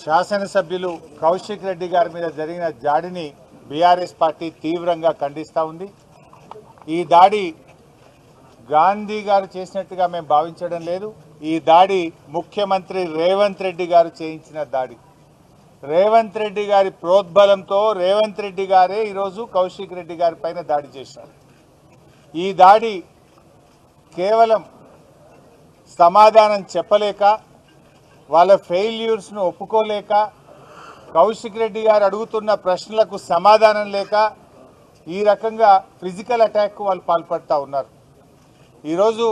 శాసనసభ్యులు కౌశిక్ రెడ్డి గారి మీద జరిగిన దాడిని బీఆర్ఎస్ పార్టీ తీవ్రంగా ఖండిస్తూ ఉంది. ఈ దాడి గాంధీ గారు చేసినట్టుగా మేము భావించడం లేదు. ఈ దాడి ముఖ్యమంత్రి రేవంత్ రెడ్డి గారు చేయించిన దాడి. రేవంత్ రెడ్డి గారి ప్రోద్బలంతో రేవంత్ రెడ్డి గారే ఈరోజు కౌశిక్ రెడ్డి గారి పైన దాడి చేశారు. ఈ దాడి కేవలం సమాధానం చెప్పలేక, వాళ్ళ ఫెయిల్యూర్స్ను ఒప్పుకోలేక, కౌశిక్ రెడ్డి గారు అడుగుతున్న ప్రశ్నలకు సమాధానం లేక ఈ రకంగా ఫిజికల్ అటాక్కు వాళ్ళు పాల్పడుతూ ఉన్నారు. ఈరోజు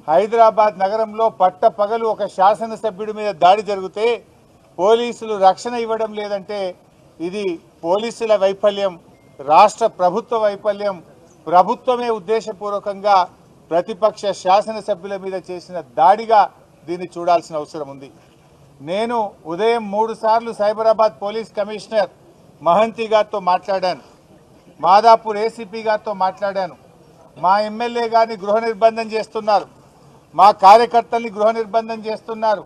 హైదరాబాద్ నగరంలో పట్టపగలు ఒక శాసనసభ్యుడి మీద దాడి జరిగితే పోలీసులు రక్షణ ఇవ్వడం లేదంటే ఇది పోలీసుల వైఫల్యం, రాష్ట్ర ప్రభుత్వ వైఫల్యం. ప్రభుత్వమే ఉద్దేశపూర్వకంగా ప్రతిపక్ష శాసనసభ్యుల మీద చేసిన దాడిగా దీన్ని చూడాల్సిన అవసరం ఉంది. నేను ఉదయం 3 సార్లు సైబరాబాద్ పోలీస్ కమిషనర్ మహంతి గారితో మాట్లాడాను, మాదాపూర్ ఏసీపీ గారితో మాట్లాడాను. మా ఎమ్మెల్యే గారిని గృహ నిర్బంధం చేస్తున్నారు, మా కార్యకర్తల్ని గృహ నిర్బంధం చేస్తున్నారు,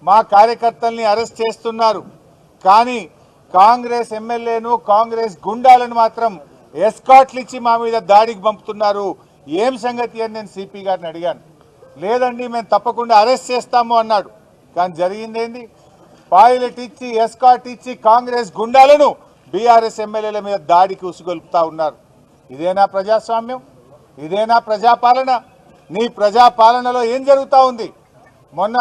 మా కార్యకర్తల్ని అరెస్ట్ చేస్తున్నారు. కానీ కాంగ్రెస్ ఎమ్మెల్యేను, కాంగ్రెస్ గుండాలను మాత్రం ఎస్కాట్లు ఇచ్చి మా మీద దాడికి పంపుతున్నారు. ఏం సంగతి అని నేను సిపి గారిని అడిగాను. లేదండి మేము తప్పకుండా అరెస్ట్ చేస్తాము అన్నాడు. కానీ జరిగిందేంది? పైలట్ ఇచ్చి, ఎస్కాట్ ఇచ్చి కాంగ్రెస్ గుండాలను బీఆర్ఎస్ ఎమ్మెల్యేల మీద దాడికి ఉసుగొల్పుతా ఉన్నారు. ఇదేనా ప్రజాస్వామ్యం? ఇదేనా ప్రజాపాలన? నీ ప్రజాపాలనలో ఏం జరుగుతూ ఉంది? మొన్న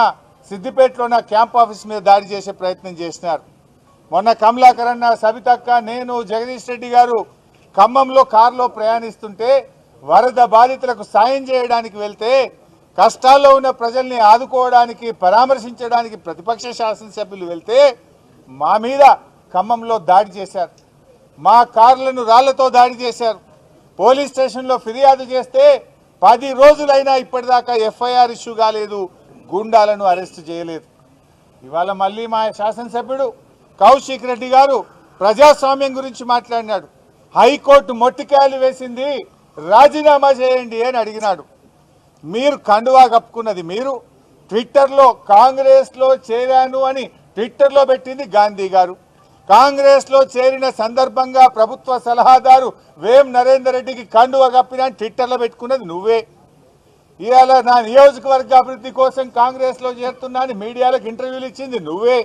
సిద్దిపేటలో నా క్యాంప్ ఆఫీస్ మీద దాడి చేసే ప్రయత్నం చేసినారు. మొన్న కమలాకరణ, సబితక్క, నేను, జగదీష్ రెడ్డి గారు ఖమ్మంలో కారులో ప్రయాణిస్తుంటే వరద బాధితులకు సాయం చేయడానికి వెళ్తే, కష్టాల్లో ఉన్న ప్రజల్ని ఆదుకోవడానికి, పరామర్శించడానికి ప్రతిపక్ష శాసనసభ్యులు వెళ్తే మా మీద ఖమ్మంలో దాడి చేశారు. మా కార్లను రాళ్లతో దాడి చేశారు. పోలీస్ స్టేషన్లో ఫిర్యాదు చేస్తే 10 రోజులైనా ఇప్పటిదాకా ఎఫ్ఐఆర్ ఇష్యూ కాలేదు, గుండాలను అరెస్ట్ చేయలేదు. ఇవాళ మళ్ళీ మా శాసనసభ్యుడు కౌశిక్ రెడ్డి గారు ప్రజాస్వామ్యం గురించి మాట్లాడినాడు. హైకోర్టు మొట్టికాయలు వేసింది, రాజీనామా చేయండి అని అడిగినాడు. మీరు కండువా కప్పుకున్నది మీరు. ట్విట్టర్లో కాంగ్రెస్లో చేరాను అని ట్విట్టర్లో పెట్టింది గాంధీ గారు. కాంగ్రెస్లో చేరిన సందర్భంగా ప్రభుత్వ సలహాదారు వేం నరేందర్ రెడ్డికి కండువా కప్పినా ట్విట్టర్లో పెట్టుకున్నది నువ్వే. ఇవాళ నా నియోజకవర్గ అభివృద్ధి కోసం కాంగ్రెస్లో చేరుతున్నా అని మీడియాలకు ఇంటర్వ్యూలు ఇచ్చింది నువ్వే.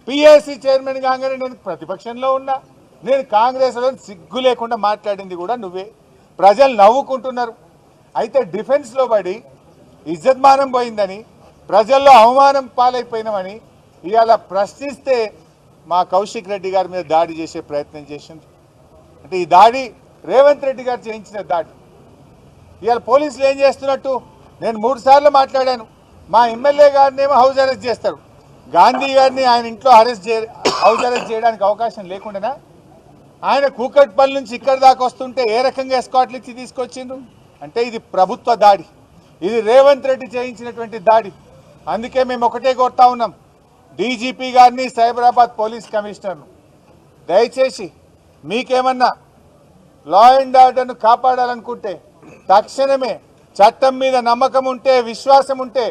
పిఎస్సి చైర్మన్ కాగానే నేను ప్రతిపక్షంలో ఉన్నా, నేను కాంగ్రెస్లో సిగ్గు లేకుండా మాట్లాడింది కూడా నువ్వే. ప్రజలు నవ్వుకుంటున్నారు. అయితే డిఫెన్స్లో పడి ఇజ్జత్మానం పోయిందని, ప్రజల్లో అవమానం పాలైపోయినామని ఇవాళ ప్రశ్నిస్తే మా కౌశిక్ రెడ్డి గారి మీద దాడి చేసే ప్రయత్నం చేసింది. అంటే ఈ దాడి రేవంత్ రెడ్డి గారు చేయించిన దాడి. ఇవాళ పోలీసులు ఏం చేస్తున్నట్టు? నేను 3 సార్లు మాట్లాడాను. మా ఎమ్మెల్యే గారిని ఏమో హౌస్ అరెస్ట్ చేస్తారు, గాంధీ గారిని ఆయన ఇంట్లో హౌస్ అరెస్ట్ చేయడానికి అవకాశం లేకుండానా? ఆయన కూకట్పల్లి నుంచి ఇక్కడి దాకా వస్తుంటే ఏ రకంగా ఎస్కాట్లు ఇచ్చి తీసుకొచ్చిండ్రు? అంటే ఇది ప్రభుత్వ దాడి, ఇది రేవంత్ రెడ్డి చేయించినటువంటి దాడి. అందుకే మేము ఒకటే కోరుతా ఉన్నాం, డీజీపీ గారిని, సైబరాబాద్ పోలీస్ కమిషనర్ను, దయచేసి మీకేమన్నా లా అండ్ ఆర్డర్ను కాపాడాలనుకుంటే తక్షణమే చట్టం మీద నమ్మకం ఉంటే, విశ్వాసం ఉంటే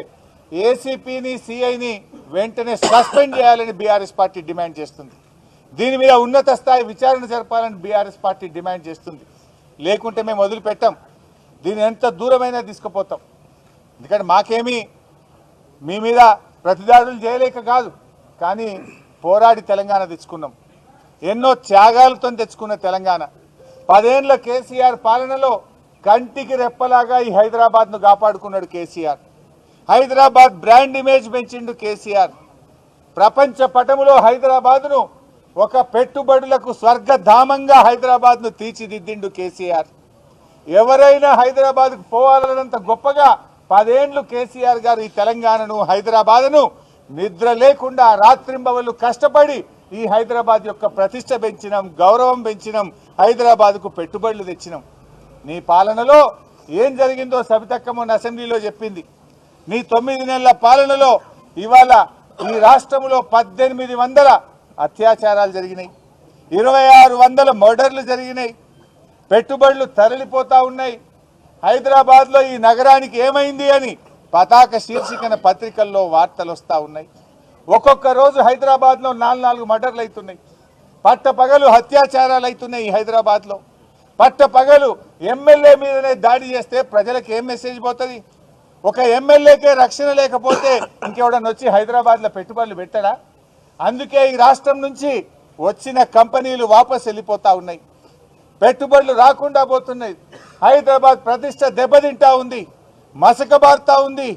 ఏసీపీని, సిఐని వెంటనే సస్పెండ్ చేయాలని బీఆర్ఎస్ పార్టీ డిమాండ్ చేస్తుంది. దీని మీద ఉన్నత స్థాయి విచారణ జరపాలని బీఆర్ఎస్ పార్టీ డిమాండ్ చేస్తుంది. లేకుంటే మేము వదిలిపెట్టాం, దీన్ని ఎంత దూరమైనా తీసుకుపోతాం. ఎందుకంటే మాకేమీ మీ మీద ప్రతిదాడులు చేయలేక కాదు, కానీ పోరాడి తెలంగాణ తెచ్చుకున్నాం. ఎన్నో త్యాగాలతో తెచ్చుకున్న తెలంగాణ. 10 ఏళ్ల కేసీఆర్ పాలనలో కంటికి రెప్పలాగా ఈ హైదరాబాద్ను కాపాడుకున్నాడు కేసీఆర్. హైదరాబాద్ బ్రాండ్ ఇమేజ్ పెంచిండు కేసీఆర్. ప్రపంచ పటములో హైదరాబాద్ను ఒక పెట్టుబడులకు స్వర్గధామంగా హైదరాబాద్ను తీర్చిదిద్దిండు కేసీఆర్. ఎవరైనా హైదరాబాద్కు పోవాలన్నంత గొప్పగా 10 ఏళ్లు కేసీఆర్ గారు ఈ తెలంగాణను, హైదరాబాద్ను నిద్ర లేకుండా రాత్రింబవళ్ళు కష్టపడి ఈ హైదరాబాద్ యొక్క ప్రతిష్ట పెంచినాం, గౌరవం పెంచినాం, హైదరాబాద్కు పెట్టుబడులు తెచ్చినాం. నీ పాలనలో ఏం జరిగిందో సబితక్క మొన్న అసెంబ్లీలో చెప్పింది. నీ 9 నెలల పాలనలో ఇవాళ ఈ రాష్ట్రంలో 1800 అత్యాచారాలు జరిగినాయి, 2600 మర్డర్లు జరిగినాయి, పెట్టుబడులు తరలిపోతా ఉన్నాయి. హైదరాబాద్లో ఈ నగరానికి ఏమైంది అని పతాక శీర్షికన పత్రికల్లో వార్తలు వస్తూ ఉన్నాయి. ఒక్కొక్క రోజు హైదరాబాద్లో 4 మర్డర్లు అవుతున్నాయి. పట్టపగలు అత్యాచారాలు అవుతున్నాయి ఈ హైదరాబాద్లో. పట్టపగలు ఎమ్మెల్యే మీదనే దాడి చేస్తే ప్రజలకు ఏం మెసేజ్ పోతుంది? ఒక ఎమ్మెల్యేకే రక్షణ లేకపోతే ఇంకెవడన్నా వచ్చి హైదరాబాద్లో పెట్టుబడులు పెట్టడా? అందుకే ఈ రాష్ట్రం నుంచి వచ్చిన కంపెనీలు వాపస్ వెళ్ళిపోతా ఉన్నాయి, పెట్టుబడులు రాకుండా పోతున్నాయి. హైదరాబాద్ ప్రతిష్ట దెబ్బతింటా ఉంది, మసకబారుతా ఉంది.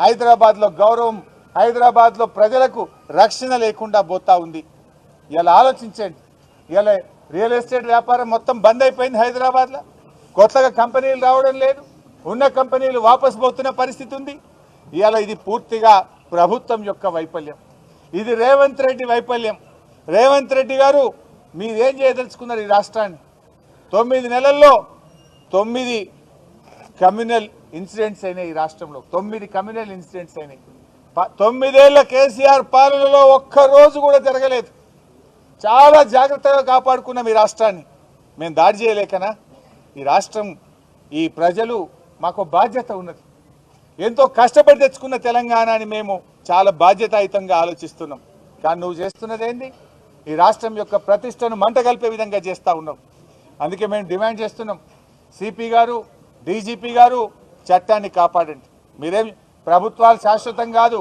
హైదరాబాద్లో గౌరవం, హైదరాబాద్లో ప్రజలకు రక్షణ లేకుండా పోతా ఉంది. ఇలా ఆలోచించండి. ఇలా రియల్ ఎస్టేట్ వ్యాపారం మొత్తం బంద్ అయిపోయింది హైదరాబాద్లో. కొత్తగా కంపెనీలు రావడం లేదు, ఉన్న కంపెనీలు వాపస్ పోతున్న పరిస్థితి ఉంది. ఇలా ఇది పూర్తిగా ప్రభుత్వం యొక్క వైఫల్యం, ఇది రేవంత్ రెడ్డి వైఫల్యం. రేవంత్ రెడ్డి గారు మీరేం చేయదలుచుకున్నారు? ఈ రాష్ట్రాన్ని 9 నెలల్లో 9 కమ్యూనల్ ఇన్సిడెంట్స్ అయినాయి. ఈ రాష్ట్రంలో 9 కమ్యూనల్ ఇన్సిడెంట్స్ అయినాయి. 9 ఏళ్ల కేసీఆర్ పాలనలో ఒక్కరోజు కూడా జరగలేదు. చాలా జాగ్రత్తగా కాపాడుకున్నాం ఈ రాష్ట్రాన్ని. మేము దాడి చేయలేకనా? ఈ రాష్ట్రం, ఈ ప్రజలు మాకు బాధ్యత ఉన్నది. ఎంతో కష్టపడి తెచ్చుకున్న తెలంగాణని మేము చాలా బాధ్యతాయుతంగా ఆలోచిస్తున్నాం. కానీ నువ్వు చేస్తున్నది ఏంది? ఈ రాష్ట్రం యొక్క ప్రతిష్టను మంట కలిపే విధంగా చేస్తూ ఉన్నాం. అందుకే మేము డిమాండ్ చేస్తున్నాం, సిపి గారు, డీజీపీ గారు చట్టాన్ని కాపాడండి. మీరేం ప్రభుత్వాలు శాశ్వతం కాదు.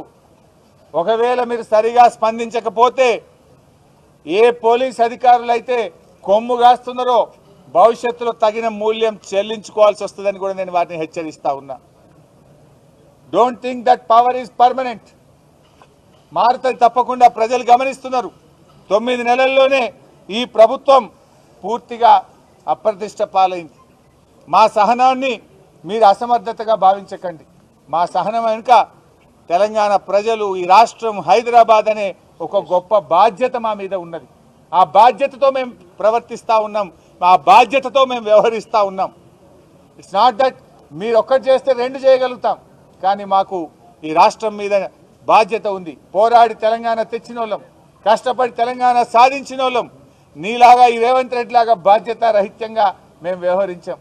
ఒకవేళ మీరు సరిగా స్పందించకపోతే ఏ పోలీస్ అధికారులు అయితే కొమ్ము కాస్తున్నారో భవిష్యత్తులో తగిన మూల్యం చెల్లించుకోవాల్సి వస్తుందని కూడా నేను వారిని హెచ్చరిస్తా ఉన్నా. Don't think that power is permanent. మారుతుంది తప్పకుండా, ప్రజలు గమనిస్తున్నారు. 9 నెలల్లోనే ఈ ప్రభుత్వం పూర్తిగా అప్రతిష్ట పాలైంది. మా సహనాన్ని మీరు అసమర్థతగా భావించకండి. మా సహనం వెనుక తెలంగాణ ప్రజలు, ఈ రాష్ట్రం, హైదరాబాద్ అనే ఒక గొప్ప బాధ్యత మా మీద ఉన్నది. ఆ బాధ్యతతో మేము ప్రవర్తిస్తూ ఉన్నాం, ఆ బాధ్యతతో మేము వ్యవహరిస్తూ ఉన్నాం. ఇట్స్ నాట్ దట్ మీరు ఒక్కటి చేస్తే 2 చేయగలుగుతాం, కానీ మాకు ఈ రాష్ట్రం మీద బాధ్యత ఉంది. పోరాడి తెలంగాణ తెచ్చిన వాళ్ళం, కష్టపడి తెలంగాణ సాధించిన వాళ్ళం. నీలాగా ఈ రేవంత్ రెడ్డి లాగా బాధ్యత రహిత్యంగా మేము వ్యవహరించాం.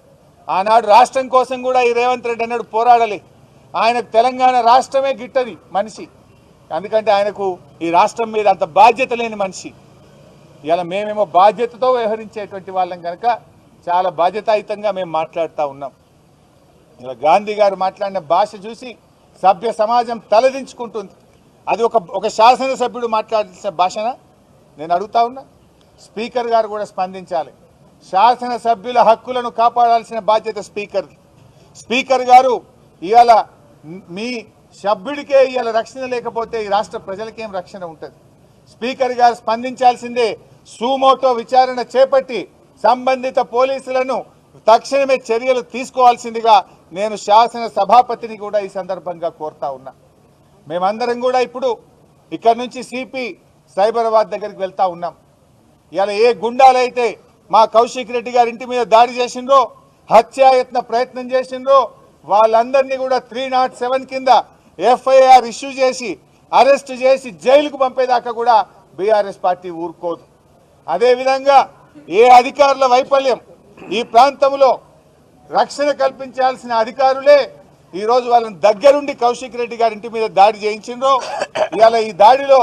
ఆనాడు రాష్ట్రం కోసం కూడా ఈ రేవంత్ రెడ్డి అన్నాడు పోరాడాలి. ఆయనకు తెలంగాణ రాష్ట్రమే గిట్టది మనిషి, ఎందుకంటే ఆయనకు ఈ రాష్ట్రం మీద అంత బాధ్యత లేని మనిషి. ఇలా మేమేమో బాధ్యతతో వ్యవహరించేటువంటి వాళ్ళం కనుక చాలా బాధ్యతాయుతంగా మేము మాట్లాడుతూ ఉన్నాం. ఇలా గాంధీ గారు మాట్లాడిన భాష చూసి సభ్య సమాజం తలదించుకుంటుంది. అది ఒక శాసనసభ్యుడు మాట్లాడాల్సిన భాషన నేను అడుగుతా ఉన్నా. స్పీకర్ గారు కూడా స్పందించాలి. శాసనసభ్యుల హక్కులను కాపాడాల్సిన బాధ్యత స్పీకర్ది. స్పీకర్ గారు ఇవాళ మీ సభ్యుడికే ఇవాళ రక్షణ లేకపోతే ఈ రాష్ట్ర ప్రజలకేం రక్షణ ఉంటుంది? స్పీకర్ గారు స్పందించాల్సిందే. సుమోటో విచారణ చేపట్టి సంబంధిత పోలీసులను తక్షణమే చర్యలు తీసుకోవాల్సిందిగా నేను శాసన సభాపతిని కూడా ఈ సందర్భంగా కోరుతా ఉన్నా. మేమందరం కూడా ఇప్పుడు ఇక్కడ నుంచి సిపి సైబరాబాద్ దగ్గరికి వెళ్తా ఉన్నాం. ఇలా ఏ గుండాలైతే మా కౌశిక్ రెడ్డి గారి ఇంటి మీద దాడి చేసిండ్రో, హత్యాయత్న ప్రయత్నం చేసిండ్రో, వాళ్ళందరినీ కూడా 307 కింద ఎఫ్ఐఆర్ ఇష్యూ చేసి అరెస్ట్ చేసి జైలుకు పంపేదాకా కూడా బీఆర్ఎస్ పార్టీ ఊరుకోదు. అదేవిధంగా ఏ అధికారుల వైఫల్యం, ఈ ప్రాంతంలో రక్షణ కల్పించాల్సిన అధికారులే ఈరోజు వాళ్ళని దగ్గరుండి కౌశిక్ రెడ్డి గారి ఇంటి మీద దాడి చేయించిండ్రో, ఇవాళ ఈ దాడిలో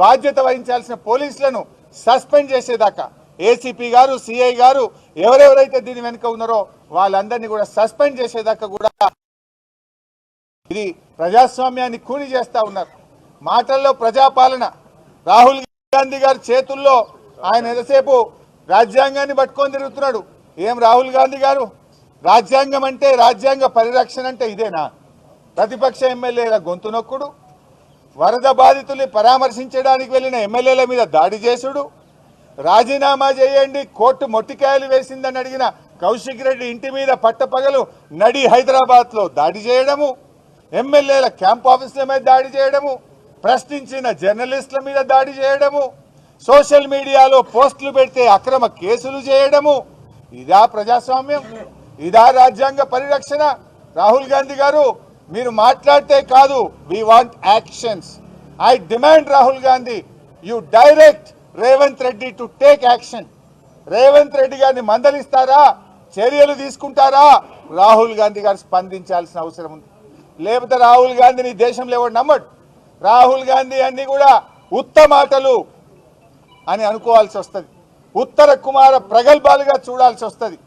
బాధ్యత వహించాల్సిన పోలీసులను సస్పెండ్ చేసేదాకా ఏసీపీ గారు, సిఐ గారు, ఎవరెవరైతే దీని వెనుక ఉన్నారో వాళ్ళందరినీ కూడా సస్పెండ్ చేసేదాకా కూడా ఇది ప్రజాస్వామ్యాన్ని కూని చేస్తా ఉన్నారు. మాటల్లో ప్రజాపాలన. రాహుల్ గాంధీ గారి చేతుల్లో ఆయన ఎంతసేపు రాజ్యాంగాన్ని పట్టుకొని తిరుగుతున్నాడు. ఏం రాహుల్ గాంధీ గారు, రాజ్యాంగం అంటే, రాజ్యాంగ పరిరక్షణ అంటే ఇదేనా? ప్రతిపక్ష ఎమ్మెల్యేల గొంతు నొక్కుడు, వరద బాధితుల్ని పరామర్శించడానికి వెళ్ళిన ఎమ్మెల్యేల మీద దాడి చేసుడు, రాజీనామా చేయండి కోర్టు మొట్టికాయలు వేసిందని అడిగిన కౌశిక్ రెడ్డి ఇంటి మీద పట్టపగలు నడి హైదరాబాద్లో దాడి చేయడము, ఎమ్మెల్యేల క్యాంప్ ఆఫీసుల మీద దాడి చేయడము, ప్రశ్నించిన జర్నలిస్టుల మీద దాడి చేయడము, సోషల్ మీడియాలో పోస్టులు పెడితే అక్రమ కేసులు చేయడము. ఇదా ప్రజాస్వామ్యం? ఇదా రాజ్యాంగ పరిరక్షణ? రాహుల్ గాంధీ గారు, మీరు మాట్లాడితే కాదు, we want actions. I demand Rahul Gandhi, you direct Revanth Reddy to take action. Revanth Reddy గారిని మందలిస్తారా, చర్యలు తీసుకుంటారా? రాహుల్ గాంధీ గారు స్పందించాల్సిన అవసరం ఉంది. లేకపోతే రాహుల్ గాంధీని దేశంలో ఎవరు నమ్మడు. రాహుల్ గాంధీ అన్ని కూడా ఉత్త మాటలు అని అనుకోవాల్సి వస్తుంది, ఉత్తర కుమార ప్రగల్భాలుగా చూడాల్సి వస్తుంది.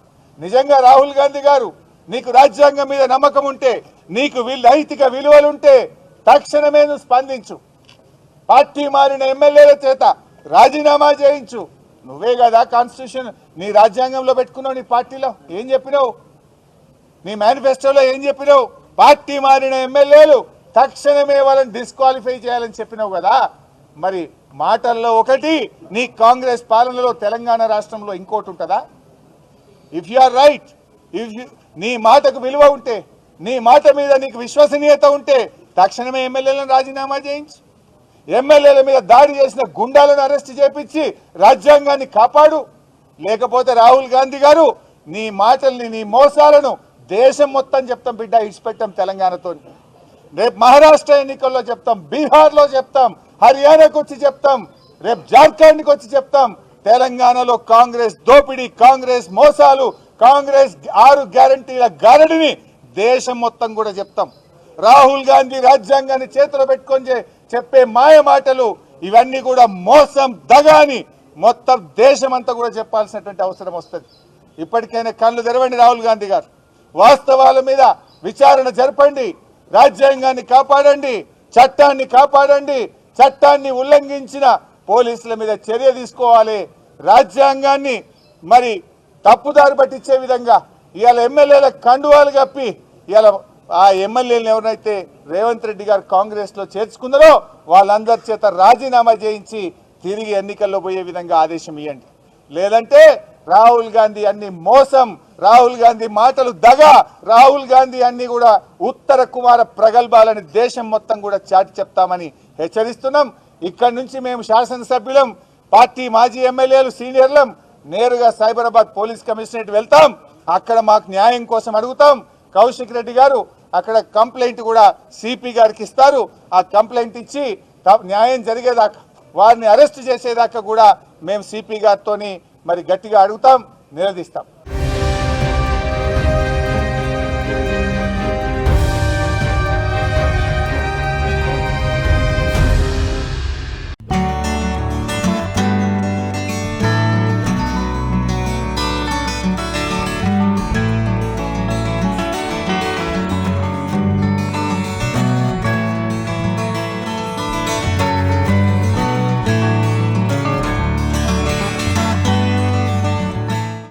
నిజంగా రాహుల్ గాంధీ గారు నీకు రాజ్యాంగం మీద నమ్మకం ఉంటే, నీకు నైతిక విలువలుంటే తక్షణమే నువ్వు స్పందించు. పార్టీ మారిన ఎమ్మెల్యేల చేత రాజీనామా చేయించు. నువ్వే కదా కాన్స్టిట్యూషన్ నీ రాజ్యాంగంలో పెట్టుకున్నావు, నీ పార్టీలో ఏం చెప్పినావు, నీ మేనిఫెస్టోలో ఏం చెప్పినావు? పార్టీ మారిన ఎమ్మెల్యేలు తక్షణమే వాళ్ళని డిస్క్వాలిఫై చేయాలని చెప్పినావు కదా. మరి మాటల్లో ఒకటి, నీ కాంగ్రెస్ పాలనలో తెలంగాణ రాష్ట్రంలో ఇంకోటి ఉంటుందా? ఇఫ్ యు ఆర్ రైట్, నీ మాటకు విలువ ఉంటే, నీ మాట మీద నీకు విశ్వసనీయత ఉంటే తక్షణమే ఎమ్మెల్యేలను రాజీనామా చేయించు. ఎమ్మెల్యేల మీద దాడి చేసిన గుండాలను అరెస్ట్ చేపించి రాజ్యాంగాన్ని కాపాడు. లేకపోతే రాహుల్ గాంధీ గారు నీ మాటల్ని, నీ మోసాలను దేశం మొత్తం చెప్తాం బిడ్డ, ఇడిచిపెట్టాం తెలంగాణతో. రేపు మహారాష్ట్ర ఎన్నికల్లో చెప్తాం, బీహార్లో చెప్తాం, హర్యానాకు వచ్చి చెప్తాం, రేపు జార్ఖండ్కి వచ్చి చెప్తాం. తెలంగాణలో కాంగ్రెస్ దోపిడీ, కాంగ్రెస్ మోసాలు, కాంగ్రెస్ 6 గ్యారంటీల గారడిని దేశం మొత్తం కూడా చెప్తాం. రాహుల్ గాంధీ రాజ్యాంగాన్ని చేతిలో పెట్టుకొని చెప్పే మాయ మాటలు ఇవన్నీ కూడా మోసం, దగాని మొత్తం దేశం అంతా కూడా చెప్పాల్సినటువంటి అవసరం వస్తుంది. ఇప్పటికైనా కళ్ళు తెరవండి రాహుల్ గాంధీ గారు, వాస్తవాల మీద విచారణ జరపండి, రాజ్యాంగాన్ని కాపాడండి, చట్టాన్ని కాపాడండి. చట్టాన్ని ఉల్లంఘించిన పోలీసుల మీద చర్య తీసుకోవాలి. రాజ్యాంగాన్ని మరి తప్పుదారి పట్టించే విధంగా ఇవాళ ఎమ్మెల్యేల కండువాలు కప్పి ఇవాళ ఆ ఎమ్మెల్యేలను ఎవరైతే రేవంత్ రెడ్డి గారు కాంగ్రెస్లో చేర్చుకున్నారో వాళ్ళందరి చేత రాజీనామా చేయించి తిరిగి ఎన్నికల్లో పోయే విధంగా ఆదేశం ఇవ్వండి. లేదంటే రాహుల్ గాంధీ అన్ని మోసం, రాహుల్ గాంధీ మాటలు దగ, రాహుల్ గాంధీ అన్ని కూడా ఉత్తర కుమార ప్రగల్భాలని దేశం మొత్తం కూడా చాటి చెప్తామని హెచ్చరిస్తున్నాం. ఇక్కడి నుంచి మేము శాసనసభ్యులం, పార్టీ మాజీ ఎమ్మెల్యేలు, సీనియర్లం నేరుగా సైబరాబాద్ పోలీస్ కమిషనరేట్ వెళ్తాం. అక్కడ మాకు న్యాయం కోసం అడుగుతాం. కౌశిక్ రెడ్డి గారు అక్కడ కంప్లైంట్ కూడా సిపి గారికి ఇస్తారు. ఆ కంప్లైంట్ ఇచ్చి న్యాయం జరిగేదాకా, వారిని అరెస్ట్ చేసేదాకా కూడా మేము సిపి గారితో మరి గట్టిగా అడుగుతాం, నిలదీస్తాం.